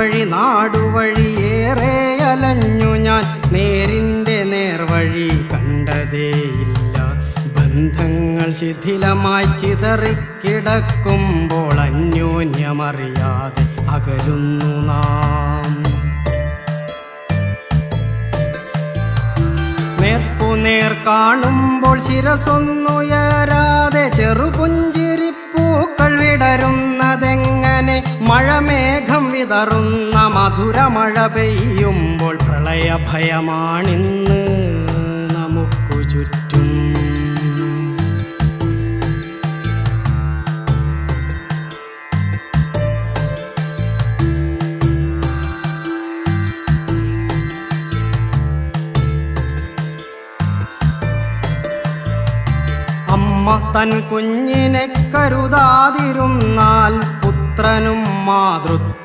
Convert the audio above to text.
നാടുവഴി നാടുവഴിയേറെ അലഞ്ഞു ഞാൻ, നേരിൻ്റെ നേർവഴി കണ്ടതേയില്ല. ബന്ധങ്ങൾ ശിഥിലമായി ചിതറിക്കിടക്കുമ്പോൾ അന്യോന്യമറിയാതെ അകലുന്നു നാം. നേർക്കുനേർ കാണുമ്പോൾ ശിരസൊന്നുയരാതെ ചെറുപുഞ്ചിരിപ്പൂക്കൾ വിടരുന്നതെങ്ങനെ? മഴമേഘം വിതറുന്ന മധുരമഴ പെയ്യുമ്പോൾ പ്രളയഭയമാണിന്ന് നമുക്കു ചുറ്റും. അമ്മ തൻ കുഞ്ഞിനെ കരുതാതിരുന്നാൽ പുത്രനും മാതൃത്വം